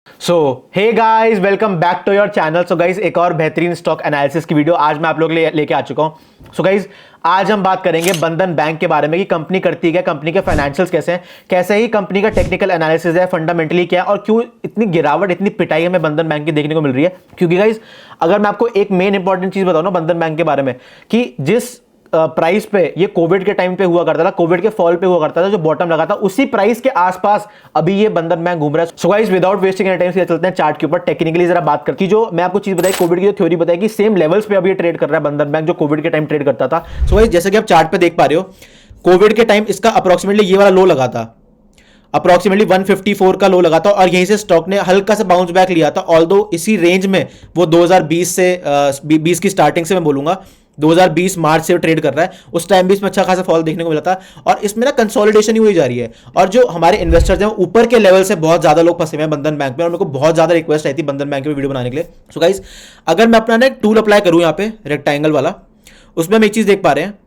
So hey guys, welcome back to your channel. So guys, एक और बेहतरीन stock analysis की वीडियो आज मैं आप लोग लेके आ चुका हूं। सो गाइस, आज हम बात करेंगे बंधन बैंक के बारे में कि कंपनी करती है क्या, कंपनी के फाइनेंशियल्स कैसे हैं, कैसे ही कंपनी का टेक्निकल एनालिसिस है, फंडामेंटली क्या है और क्यों इतनी गिरावट, इतनी पिटाई हमें बंधन बैंक की देखने को मिल रही है। क्योंकि गाइस, अगर मैं आपको एक मेन इंपॉर्टेंट चीज बताऊं ना बंधन बैंक के बारे में, कि जिस प्राइस पे ये कोविड के टाइम पे हुआ करता था, कोविड के फॉल पे हुआ करता था, जो बॉटम लगा था, उसी प्राइस के आसपास अभी ये बंधन बैंक घूम रहा है। So guys, without wasting any time सीधे चलते हैं चार्ट के ऊपर, टेक्निकली जरा बात करके। जो मैं आपको चीज बताई, कोविड की जो थ्योरी बताई कि सेम लेवल्स पे अभी ये ट्रेड कर रहा है बंधन बैंक, जो कोविड के टाइम ट्रेड करता था। सो गाइस, जैसे कि आप चार्ट पे देख पा रहे हो, कोविड के टाइम इसका अप्रोक्सीमेटली ये वाला लो लगा था, अप्रोक्सीमेटली 154 का लो लगा था और यहीं से स्टॉक ने हल्का सा बाउंस बैक लिया था। ऑल्दो इसी रेंज में वो 2020 से 20 की स्टार्टिंग से मैं बोलूंगा 2020 मार्च से ट्रेड कर रहा है। उस टाइम भी इसमें अच्छा खासा फॉल देखने को मिला था और इसमें ना कंसोलिडेशन ही हुई जा रही है। और जो हमारे इन्वेस्टर्स हैं ऊपर के लेवल से बहुत ज्यादा लोग फंसे हुए हैं बंधन बैंक में, और मेरे को बहुत ज्यादा रिक्वेस्ट आई थी बंधन बैंक में वीडियो बनाने के लिए। सो गाइस, अगर मैं अपना ना एक टूल अप्लाई करूं यहाँ पे रेक्टेंगल वाला, उसमें हम एक चीज देख पा रहे हैं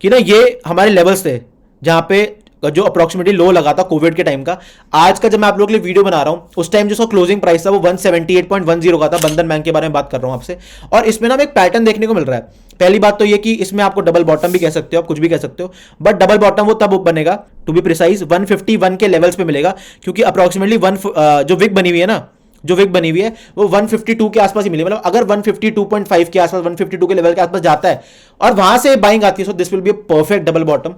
कि ना ये हमारे लेवल्स थे जहां पे जो अप्रोक्सीमेटली लो लगा था कोविड के टाइम का। आज का जब मैं आप लोगों के लिए वीडियो बना रहा हूं, उस टाइम जो क्लोजिंग प्राइस था वो 178.10 का था। बंधन बैंक के बारे में बात कर रहा हूं आपसे, और इसमें ना एक पैटर्न देखने को मिल रहा है। पहली बात तो ये कि इसमें आपको डबल बॉटम भी कह सकते हो, आप कुछ भी कह सकते हो, बट डबल बॉटम वो तब बनेगा, टू बी प्रिसाइज 151 के लेवल्स पे मिलेगा, क्योंकि अप्रोक्सीमेटली जो विक बनी हुई है ना, जो विक बनी हुई है वो 152 के आसपास ही मिली। मतलब अगर 152.5 के आसपास, 152 के लेवल के आसपास जाता है और वहां से बाइंग आती है, so this will be a perfect double bottom.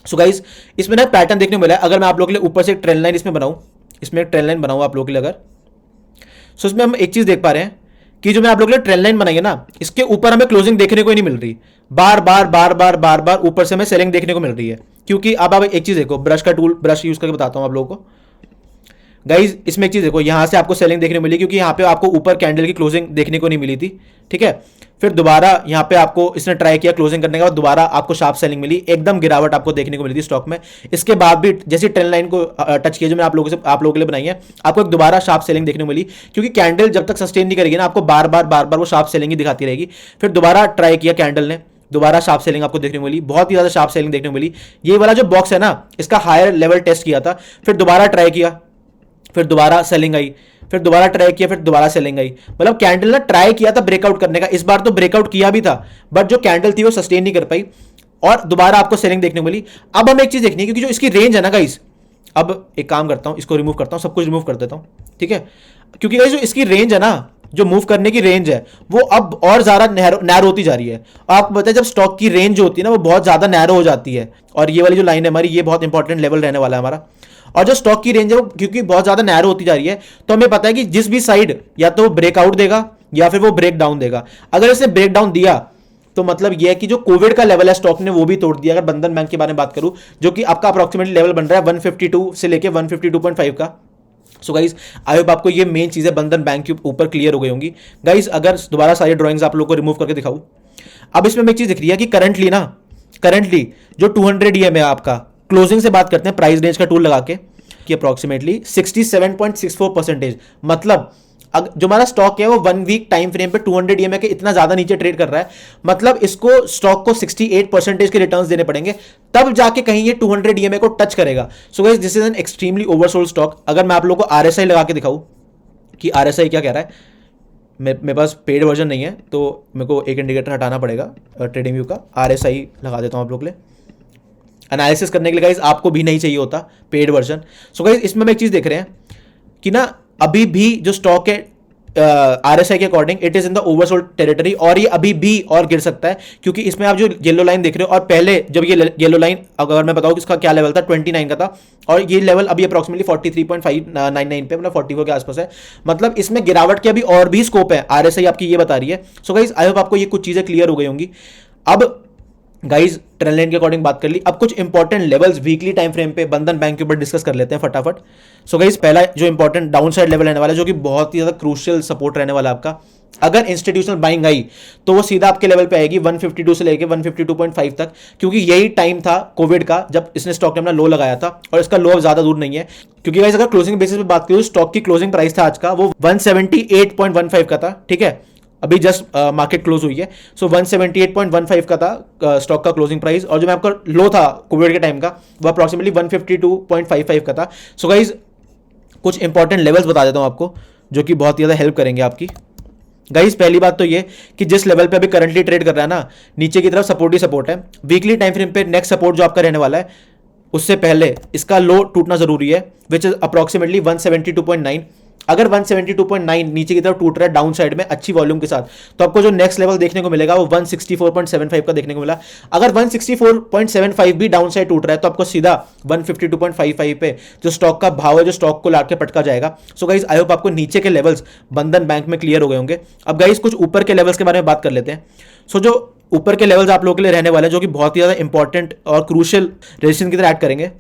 So guys, इसमें ना पैटर्न देखने को मिला है। अगर मैं आप लोगों के लिए ऊपर से एक ट्रेंड लाइन इसमें बनाऊं, इसमें एक ट्रेंड लाइन बनाऊं आप लोगों के लिए अगर, सो इसमें हम एक चीज देख पा रहे हैं कि जो मैं आप लोगों के लिए ट्रेंड लाइन बनाई है ना, इसके ऊपर हमें क्लोजिंग देखने को ही नहीं मिल रही। बार बार बार बार बार बार ऊपर से हमें सेलिंग देखने को मिल रही है। क्योंकि अब आप एक चीज देखो, ब्रश का टूल, ब्रश यूज करके बताता हूं आप लोगों को। गाइज, इसमें एक चीज देखो, यहां से आपको सेलिंग देखने को मिली क्योंकि यहां पे आपको ऊपर कैंडल की क्लोजिंग देखने को नहीं मिली थी, ठीक है। फिर दोबारा यहां पे आपको इसने ट्राई किया क्लोजिंग करने के बाद, दोबारा आपको शार्प सेलिंग मिली, एकदम गिरावट आपको देखने को मिली थी स्टॉक में। इसके बाद भी जैसे ट्रेंड लाइन को टच किया जो मैं आप लोगों के लिए बनाई है, आपको एक दोबारा शार्प सेलिंग देखने को मिली, क्योंकि कैंडल जब तक सस्टेन नहीं करेगी ना, आपको बार बार बार बार वो शार्प सेलिंग ही दिखाती रहेगी। फिर दोबारा ट्राई किया कैंडल ने, दोबारा शार्प सेलिंग आपको देखने को मिली, बहुत ही ज्यादा शार्प सेलिंग देखने को मिली। ये वाला जो बॉक्स है ना, इसका हायर लेवल टेस्ट किया था, फिर दोबारा ट्राई किया, फिर दोबारा सेलिंग आई, फिर दोबारा ट्राई किया, फिर दोबारा सेलिंग आई। मतलब कैंडल ने ट्राई किया था ब्रेकआउट करने का, इस बार तो ब्रेकआउट किया भी था, बट जो कैंडल थी वो सस्टेन नहीं कर पाई और दोबारा आपको सेलिंग देखने को मिली। अब हमें एक चीज देखनी है, क्योंकि जो इसकी रेंज है ना गाइस, अब एक काम करता हूं, इसको रिमूव करता हूं, सब कुछ रिमूव कर देता हूं, ठीक है। क्योंकि गाइस, जो इसकी रेंज है ना, जो मूव करने की रेंज है, वो अब और ज्यादा नैरो होती जा रही है। आपको पता है, जब स्टॉक की रेंज होती है ना, वो बहुत ज्यादा नैरो हो जाती है, और ये वाली जो लाइन है हमारी, ये बहुत इंपॉर्टेंट लेवल रहने वाला है हमारा। और जो स्टॉक की रेंज है वो क्योंकि बहुत ज्यादा नैरो होती जा रही है, तो हमें पता है कि जिस भी साइड या तो ब्रेकआउट देगा या फिर वो ब्रेक डाउन देगा। अगर इसने ब्रेक डाउन दिया तो मतलब ये है कि जो कोविड का लेवल है स्टॉक ने वो भी तोड़ दिया। अगर बंधन बैंक के बारे में बात करूं, जो कि आपका अप्रोक्सीमेटली लेवल बन रहा है 152 से लेके 152.5 का। सो गाइज, आई होप आपको ये मेन चीजें बंधन बैंक के ऊपर क्लियर हो गई होंगी। गाइज, अगर दोबारा सारी ड्रॉइंग्स आप लोग को रिमूव करके दिखाऊं, अब इसमें एक चीज दिख रही है कि करंटली जो 200 EM है आपका, क्लोजिंग से बात करते हैं प्राइस रेंज का टूल लगा के, कि अप्रोक्सीमेटली 67.64%, मतलब जो हमारा स्टॉक है वो 1 वीक टाइम फ्रेम पे 200 EM के इतना ज्यादा नीचे ट्रेड कर रहा है। मतलब इसको स्टॉक को 68% के रिटर्न्स देने पड़ेंगे, तब जाके कहीं ये 200 EM को टच करेगा। So guys, this is an extremely oversold stock. अगर मैं आप लोगों को RSI लगा के दिखाऊं कि RSI क्या कह रहा है, मेरे पास पेड वर्जन नहीं है तो मेरे को एक इंडिकेटर हटाना पड़ेगा ट्रेडिंग व्यू का। RSI लगा देता हूं आप लोग के लिए एनालिसिस करने के लिए। गाइस, आपको भी नहीं चाहिए होता पेड वर्जन। सो गाइस, इसमें हम एक चीज देख रहे हैं कि ना अभी भी जो स्टॉक है RSI के according it is in the oversold territory, और ये अभी भी और गिर सकता है, क्योंकि इसमें आप जो येलो लाइन देख रहे हो, और पहले जब ये येलो लाइन, अगर मैं बताऊं कि इसका क्या लेवल था, 29 का था, और ये लेवल अभी अप्रोक्सीमेटली 43.599 पे, मतलब 44 के आसपास है। मतलब इसमें गिरावट के अभी और भी स्कोप है, RSI आपकी ये बता रही है। सो गाइस, आई होप आपको ये कुछ चीजें क्लियर हो गई होंगी। अब गाइज, ट्रेंड लाइन के अकॉर्डिंग बात कर ली, अब कुछ important levels weekly time frame पे बंधन बैंक के ऊपर डिस्कस कर लेते हैं फटाफट। सो गाइज, पहला जो इंपॉर्टेंट डाउन साइड लेवल रहने वाला है, जो कि बहुत ही ज्यादा क्रूशियल सपोर्ट रहने वाला है आपका, अगर इंस्टीट्यूशनल बाइंग आई तो वो सीधा आपके लेवल पे आएगी 152 से लेके 152.5 तक, क्योंकि यही टाइम था कोविड का जब इसने स्टॉक ने अपना लो लगाया था, और इसका लो ज्यादा दूर नहीं है। क्योंकि गाइज, अगर क्लोजिंग बेसिस पे बात करूं, स्टॉक की क्लोजिंग प्राइस था आज का वो 178.15 का था, ठीक है। अभी जस्ट मार्केट क्लोज हुई है, सो 178.15 का था स्टॉक का क्लोजिंग प्राइस, और जो मैं आपका लो था कोविड के टाइम का वो अप्रोक्सीमेटली 152.55 का था। सो गाइज, कुछ इंपॉर्टेंट लेवल्स बता देता हूं आपको जो कि बहुत ज़्यादा हेल्प करेंगे आपकी। गाइस पहली बात तो ये कि जिस लेवल पे अभी करंटली ट्रेड कर रहा है ना, नीचे की तरफ सपोर्ट ही सपोर्ट है। वीकली टाइम फ्रेम पे नेक्स्ट सपोर्ट जो आपका रहने वाला है, उससे पहले इसका लो टूटना जरूरी है, विच इज अप्रोक्सीमेटली 172.9। अगर 172.9 नीचे की तरफ टूट रहा है डाउन साइड में अच्छी वॉल्यूम के साथ, तो आपको जो नेक्स्ट लेवल देखने को मिलेगा वो 164.75 का देखने को मिला। अगर 164.75 भी डाउन साइड टूट रहा है तो आपको सीधा 152.55 पे जो स्टॉक का भाव है, जो स्टॉक को लाके पटका जाएगा। सो गाइस आई होप आपको नीचे के लेवल्स बंधन बैंक में क्लियर हो गए होंगे। अब गाइस कुछ ऊपर के लेवल्स के बारे में बात कर लेते हैं। सो जो ऊपर के लेवल्स आप लोगों के लिए रहने वाले हैं, जो कि बहुत ही ज्यादा इंपॉर्टेंट और क्रूशियल रेजिस्टेंस की तरह ऐड करेंगे।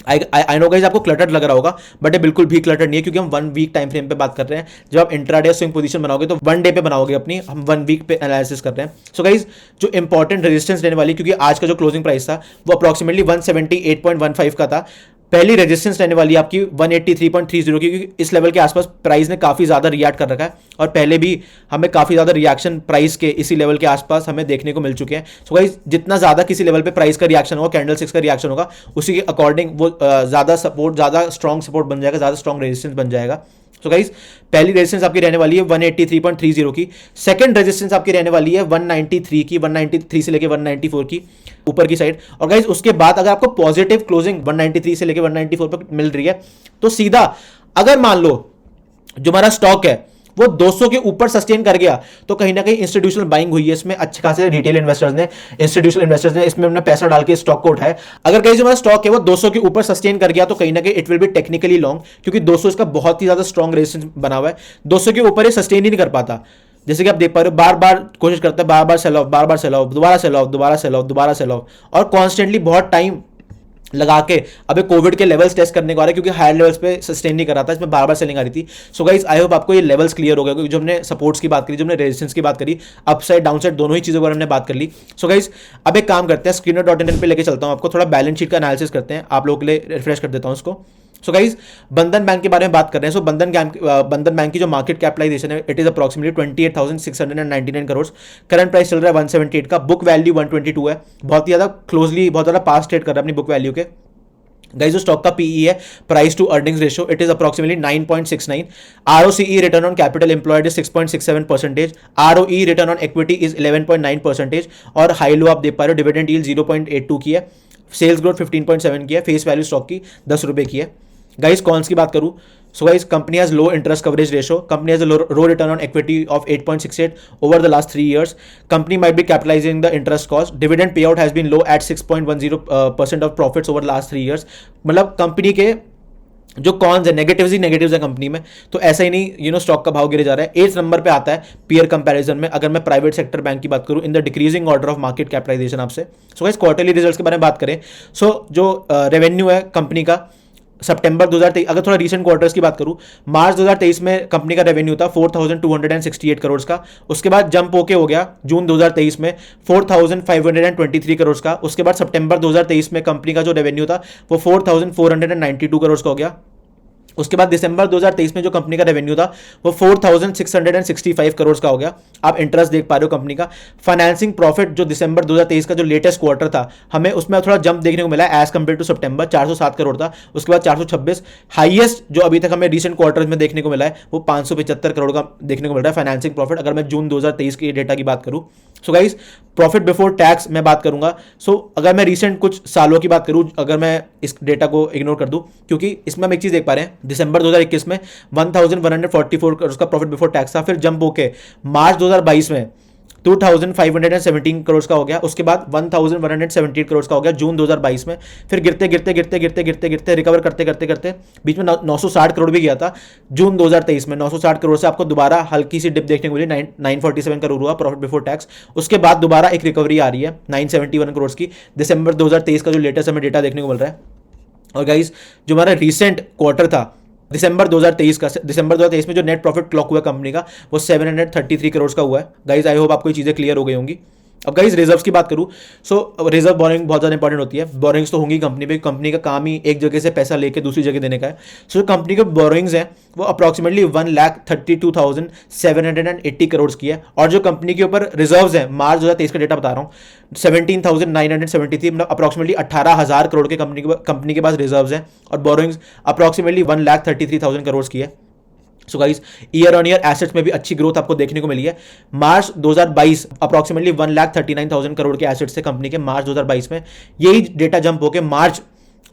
आई नो गाइस आपको क्लटर्ड लग रहा होगा, बट ये बिल्कुल भी क्लटर्ड नहीं है, क्योंकि हम 1 वीक टाइम फ्रेम पे बात कर रहे हैं। जब आप इंट्राडे स्विंग पोजीशन बनाओगे तो 1 डे पे बनाओगे अपनी, हम 1 वीक पे एनालिसिस कर रहे हैं। सो गाइस जो इंपॉर्टेंट रेजिस्टेंस रहने वाली, क्योंकि आज का जो क्लोजिंग प्राइस था वो अप्रोक्सीमेटली 178.15 का था। पहली रेजिस्टेंस रहने वाली है आपकी 183.30 की, क्योंकि इस लेवल के आसपास प्राइस ने काफी ज्यादा रिएक्ट कर रखा है और पहले भी हमें काफी ज्यादा रिएक्शन प्राइस के इसी लेवल के आसपास हमें देखने को मिल चुके हैं। सो गाइस जितना ज्यादा किसी लेवल पे प्राइस का रिएक्शन होगा, कैंडल स्टिक्स का रिएक्शन होगा, उसी के अकॉर्डिंग वो ज्यादा सपोर्ट, ज्यादा स्ट्रॉन्ग सपोर्ट बन जाएगा, ज्यादा स्ट्रॉन्ग रेजिस्टेंस बन जाएगा। सो गाइस पहली रेजिस्टेंस आपकी रहने वाली है 183.30 की। सेकंड रेजिस्टेंस आपकी रहने वाली है 193 की, 193 से लेके 194 की ऊपर की साइड। और गाइस उसके बाद अगर आपको पॉजिटिव क्लोजिंग 193 से लेके 194 पर मिल रही है तो सीधा, अगर मान लो जो हमारा स्टॉक है वो 200 के ऊपर सस्टेन कर गया, तो कहीं ना कहीं इंस्टीट्यूशनल बाइंग हुई है इसमें, अच्छे खासे रिटेल इन्वेस्टर्स ने, इंस्टीट्यूशनल इन्वेस्टर्स ने इसमें अपना पैसा डाल के स्टॉक को उठाया। अगर कहीं जो हमारा स्टॉक है वो 200 के ऊपर सस्टेन कर गया, तो कहीं ना कहीं it will be technically long, क्योंकि 200 इसका बहुत ही ज्यादा स्ट्रॉन्ग रेजिस्टेंस बना हुआ है। 200 के ऊपर ये सस्टेन ही नहीं कर पाता। जैसे कि आप देख पा रहे हो, बार बार कोशिश करता है, बार बार सेल ऑफ, बार बार सेल ऑफ, दोबारा सेल ऑफ, दोबारा सेल ऑफ, दोबारा सेल ऑफ, और कॉन्स्टेंटली बहुत टाइम लगा के अबे कोविड के लेवल्स टेस्ट करने को आ रहे, क्योंकि हायर लेवल्स पे सस्टेन नहीं कर रहा था, इसमें बार बार सेलिंग आ रही थी। सो गाइस आई होप आपको ये लेवल्स क्लियर हो गए, क्योंकि जो हमने सपोर्ट्स की बात करी, जो हमने रेजिस्टेंस की बात करी, अपसाइड डाउन साइड दोनों ही चीजों पर हमने बात कर ली। सो गाइस अब एक काम करते हैं, screener.in पे लेके चलता हूं आपको, थोड़ा बैलेंस शीट का एनालिसिस करते हैं, आप लोगों के लिए रिफ्रेश कर देता हूं उसको। सो गाइस बंधन बैंक के बारे में बात कर रहे हैं। सो बंधन बैंक की जो मार्केट कैपिटलाइजेशन है, it is approximately 28,699 crore. Current price चल रहा है 178 का, बुक वैल्यू 122 है, बहुत ही ज्यादा क्लोजली, बहुत ज्यादा पास ट्रेड कर रहा है अपनी बुक वैल्यू के। गाइस जो स्टॉक का पीई है, price to earnings ratio, it is approximately 9.69। ROCE return on capital employed is 6.67%, ROE return on equity is 11.9%, और हाई लो आप देख पा रहे हो, डिविडेंड यील्ड 0.82 की है, सेल्स ग्रोथ 15.7 की है, फेस वैल्यू स्टॉक की 10 रुपए की है। गाइस कॉन्स की बात करूं, so guys company has low interest coverage ratio, company has a low return on equity of 8.68 over the last 3 years, company might be capitalizing the interest cost, dividend payout has been low at 6.10% of profits over the last 3 years। मतलब company के जो cons है, negatives ही negatives है company में, तो ऐसा ही नहीं stock का भाव गिरे जा रहा है। 8 नंबर पे आता है पीयर कंपैरिजन में, अगर मैं प्राइवेट सेक्टर बैंक की बात करूं, in the decreasing order of market capitalisation आपसे। सो गाइस क्वार्टरली रिजल्ट्स के बारे में बात करें, सो जो रेवेन्यू है कंपनी का सितंबर 2023, अगर थोड़ा रीसेंट क्वार्टर्स की बात करूं, मार्च 2023 में कंपनी का रेवेन्यू था 4,268 करोड़ का, उसके बाद जंप होके हो गया जून 2023 में 4,523 करोड़ का, उसके बाद सितंबर 2023 में कंपनी का जो रेवेन्यू था वो 4,492 करोड़ का हो गया। उसके बाद दिसंबर 2023 में जो कंपनी का रेवेन्यू था वो 4,665 करोड़ का हो गया। आप इंटरेस्ट देख पा रहे हो कंपनी का। फाइनेंसिंग प्रॉफिट जो दिसंबर 2023 का जो लेटेस्ट क्वार्टर था, हमें उसमें थोड़ा जंप देखने को मिला एज कंपेयर टू सितंबर, 407 करोड़ था, उसके बाद 426। हाईएस्ट जो अभी तक हमें रिसेंट क्वार्टर में देखने को मिला है वो 575 करोड़ का देखने को मिल रहा है फाइनेंसिंग प्रॉफिट, अगर मैं जून 2023 की डेटा की बात करूं। So guys profit before tax मैं बात करूंगा। सो अगर मैं रिसेंट कुछ सालों की बात करूं, अगर मैं इस डेटा को इग्नोर कर दूं, क्योंकि इसमें हम एक चीज देख पा रहे हैं, दिसंबर 2021 में 1144 करोड़ का प्रॉफिट बिफोर टैक्स था, फिर जंप होके मार्च 2022 में 2,517 करोड़ का हो गया, उसके बाद 1,178 करोड़ का हो गया जून 2022 में, फिर गिरते गिरते गिरते गिरते गिरते गिरते रिकवर करते करते करते बीच में 960 करोड़ भी गया था जून 2023 में। 960 करोड़ से आपको दोबारा हल्की सी डिप देखने को मिली, 947 करोड़ हुआ प्रॉफिट बिफोर टैक्स। उसके बाद दोबारा एक रिकवरी आ रही है 971 करोड़ की, दिसंबर 2023 का जो लेटेस्ट हमें डेटा देखने को मिल रहा है। और गाइस जो हमारा रिसेंट क्वार्टर था दिसंबर 2023 में जो नेट प्रॉफिट क्लॉक हुआ कंपनी का वो 733 करोड़ का हुआ है। गाइस आई होप आपको ये चीजें क्लियर हो गई होंगी। अब गाइस रिजर्व्स की बात करूं, सो रिजर्व बोरिंग बहुत ज़्यादा इंपॉर्टेंट होती है। बोरिंग्स तो होंगी कंपनी पे, कंपनी का काम ही एक जगह से पैसा लेके दूसरी जगह देने का है। सो कंपनी के बोरिंग्स हैं वो अप्रॉक्सीमेटली 1,32,780 करोड़ की है। और जो कंपनी के ऊपर रिजर्व्स हैं, मार्च 2023 का डेटा बता रहा हूँ, 17,973, मतलब अप्रॉक्सीमेटली 18,000 करोड़ के कंपनी के पास रिजर्व्स हैं। और बोरिंग्स अप्रॉक्सीमेटली 1,33,000 करोड़ की है। So guys year on year assets में भी अच्छी ग्रोथ आपको देखने को मिली है। मार्च 2022 अप्रॉक्सीमेटली 1,39,000 करोड़ के एसेट्स थे कंपनी के मार्च 2022 में। यही डेटा जंप होकर मार्च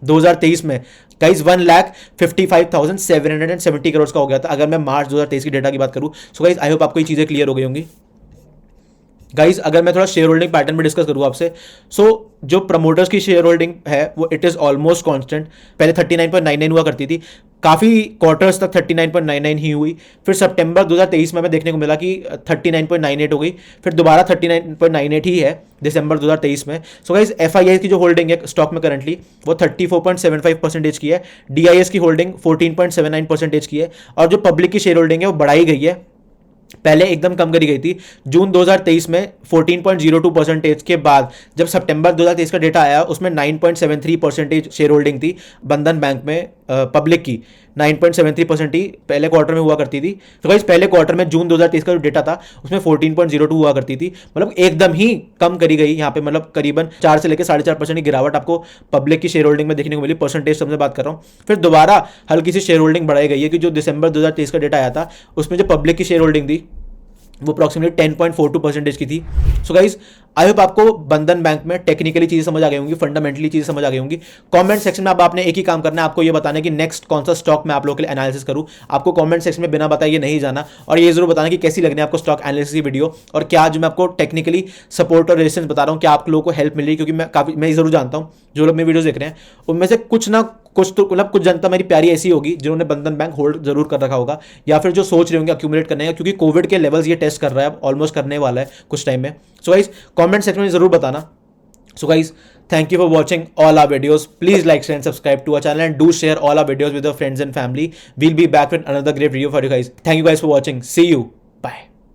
2023 में गाइस 1,55,770 करोड़ का हो गया था, अगर मैं मार्च 2023 की डेटा की बात करूं। सो गाइस आई होप आपको ये चीजें क्लियर हो गई होंगी। गाइस अगर मैं थोड़ा शेयर होल्डिंग पैटर्न में डिस्कस करूँ आपसे, सो जो प्रमोटर्स की शेयर होल्डिंग है वो इट इज ऑलमोस्ट कांस्टेंट। पहले 39.99 हुआ करती थी, काफी क्वार्टर्स तक 39.99 ही हुई। फिर सितंबर 2023 में हमें देखने को मिला कि 39.98 हो गई, फिर दोबारा 39.98 ही है दिसंबर 2023 में। सो गाइस एफआईआई की जो होल्डिंग है स्टॉक में करंटली वो 34.75% की है, डीआईएस की होल्डिंग 14.79% की है, और जो पब्लिक की शेयर होल्डिंग है वो बढ़ाई गई है, पहले एकदम कम करी गई थी जून 2023 में 14.02% के बाद। जब सितंबर 2023 का डेटा आया उसमें 9.73% शेयर होल्डिंग थी बंधन बैंक में, पब्लिक की 9.73% ही पहले क्वार्टर में हुआ करती थी। तो गाइस पहले क्वार्टर में जून 2023 का जो डेटा था उसमें 14.02 हुआ करती थी, मतलब एकदम ही कम करी गई यहाँ पे, मतलब करीबन 4 से लेकर 4.5% की गिरावट आपको पब्लिक की शेयर होल्डिंग में देखने को मिली। परसेंटेज से बात कर रहा हूँ। फिर दोबारा हल्की सी शेयर होल्डिंग बढ़ाई गई है कि जो दिसंबर 2023 का डेटा आया था उसमें जो पब्लिक की शेयर होल्डिंग थी वो अप्रॉक्सीमेटली 10.42% की थी। सो गाइस आई होप आपको बंधन बैंक में टेक्निकली चीजें समझ आ गई होंगी, फंडामेंटली चीजें समझ आ गई होंगी। कमेंट सेक्शन में अब आपने एक ही काम करना है, आपको ये बताना है कि नेक्स्ट कौन सा स्टॉक मैं आप लोगों के लिए एनालिसिस करूं। आपको कमेंट सेक्शन में बिना बताए ये नहीं जाना, और ये जरूर बताना कि कैसी लगनी है आपको स्टॉक एनालिसिस की वीडियो, और क्या जो मैं आपको टेक्निकली सपोर्ट और रेजिस्टेंस बता रहा हूँ क्या आप लोगों को हेल्प मिल रही है। क्योंकि मैं जरूर जानता हूँ जो लोग मेरी वीडियोस देख रहे हैं उनमें से कुछ ना कुछ तो, मतलब कुछ जनता मेरी प्यारी ऐसी होगी जिन्होंने बंधन बैंक होल्ड जरूर कर रखा होगा, या फिर जो सोच रहे होंगे अक्यूमुलेट करने का, क्योंकि कोविड के लेवल्स ये टेस्ट कर रहा है, ऑलमोस्ट करने वाला है कुछ टाइम में। सो गाइस कमेंट सेक्शन में जरूर बताना। So guys, thank you for watching all our videos. Please like, share and subscribe to our channel, and do share all our videos with your friends and family. We'll be back with another great video for you guys. Thank you guys for watching. See you. Bye.